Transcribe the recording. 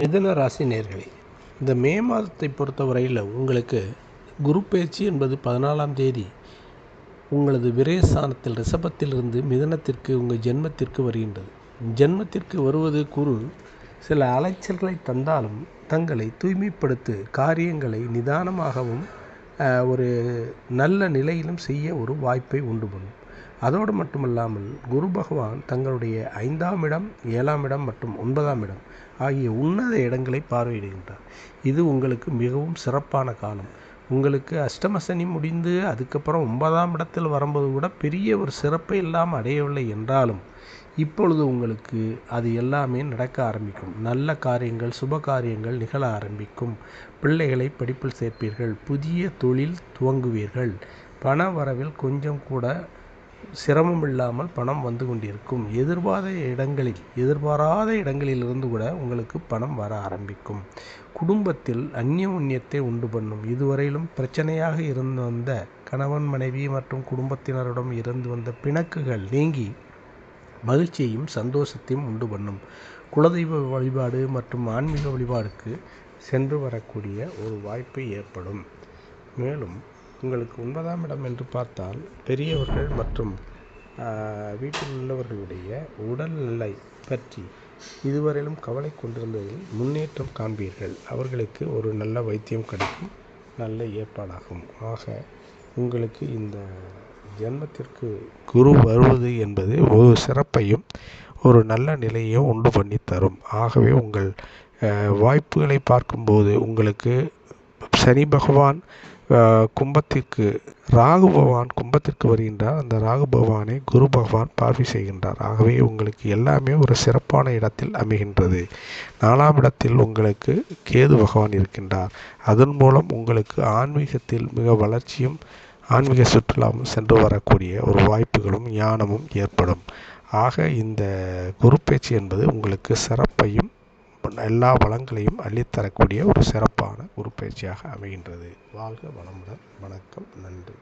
மிதுன ராசி நேயர்களே, இந்த மே மாதத்தை பொறுத்தவரையில் உங்களுக்கு குரு பயிற்சி என்பது 14ஆம் தேதி உங்களது விரயஸ்தானத்தில் ரிஷபத்திலிருந்து மிதுனத்திற்கு உங்கள் ஜென்மத்திற்கு வருகின்றது. ஜென்மத்திற்கு வருவது குரு சில அலைச்சல்களை தந்தாலும் தங்களை தூய்மைப்படுத்து காரியங்களை நிதானமாகவும் ஒரு நல்ல நிலையிலும் செய்ய ஒரு வாய்ப்பை உண்டு பண்ணும். அதோடு மட்டுமல்லாமல் குரு பகவான் தங்களுடைய 5ஆம் இடம், 7ஆம் இடம் மற்றும் 9ஆம் இடம் ஆகிய உன்னத இடங்களை பார்வையிடுகின்றார். இது உங்களுக்கு மிகவும் சிறப்பான காலம். உங்களுக்கு அஷ்டமசனி முடிந்து அதுக்கப்புறம் 9ஆம் இடத்தில் வரும்போது கூட பெரிய ஒரு சிறப்பை இல்லாமல் அடையவில்லை என்றாலும் இப்பொழுது உங்களுக்கு அது எல்லாமே நடக்க ஆரம்பிக்கும். நல்ல காரியங்கள், சுப காரியங்கள் நிகழ ஆரம்பிக்கும். பிள்ளைகளை படிப்பில் சேர்ப்பீர்கள். புதிய தொழில் துவங்குவீர்கள். பண வரவில் கொஞ்சம் கூட சிரமம் இல்லாமல் பணம் வந்து கொண்டிருக்கும். எதிர்பாராத இடங்களிலிருந்து கூட உங்களுக்கு பணம் வர ஆரம்பிக்கும். குடும்பத்தில் அந்யோன்யத்தை உண்டு பண்ணும். இதுவரையிலும் பிரச்சனையாக இருந்து வந்த கணவன் மனைவி மற்றும் குடும்பத்தினரிடம் இருந்து வந்த பிணக்குகள் நீங்கி மகிழ்ச்சியையும் சந்தோஷத்தையும் உண்டு பண்ணும். குலதெய்வ வழிபாடு மற்றும் ஆன்மீக வழிபாடுக்கு சென்று வரக்கூடிய ஒரு வாய்ப்பு ஏற்படும். மேலும் உங்களுக்கு 9ஆம் இடம் என்று பார்த்தால் பெரியவர்கள் மற்றும் வீட்டில் உள்ளவர்களுடைய உடல்நிலை பற்றி இதுவரையிலும் கவலை கொண்டிருந்ததில் முன்னேற்றம் காண்பீர்கள். அவர்களுக்கு ஒரு நல்ல வைத்தியம் கிடைக்கும், நல்ல ஏற்பாடாகும். ஆக உங்களுக்கு இந்த ஜென்மத்திற்கு குரு வருவது என்பது ஒரு சிறப்பையும் ஒரு நல்ல நிலையையும் உண்டு பண்ணி தரும். ஆகவே உங்கள் வாய்ப்புகளை பார்க்கும்போது உங்களுக்கு சனி பகவான் ராகு பகவான் கும்பத்திற்கு வருகின்றார். அந்த ராகு பகவானை குரு பகவான் பார்வை செய்கின்றார். ஆகவே உங்களுக்கு எல்லாமே ஒரு சிறப்பான இடத்தில் அமைகின்றது. 4ஆம் இடத்தில் உங்களுக்கு கேது பகவான் இருக்கின்றார். அதன் மூலம் உங்களுக்கு ஆன்மீகத்தில் மிக வளர்ச்சியும் ஆன்மீக சுற்றுலாவும் சென்று வரக்கூடிய ஒரு வாய்ப்புகளும் ஞானமும் ஏற்படும். ஆக இந்த குரு பயிற்சி என்பது உங்களுக்கு சிறப்பையும் எல்லா வளங்களையும் அள்ளித்தரக்கூடிய ஒரு சிறப்பான குரு பயிற்சியாக அமைகின்றது. வாழ்க வளமுடன். வணக்கம். நன்றி.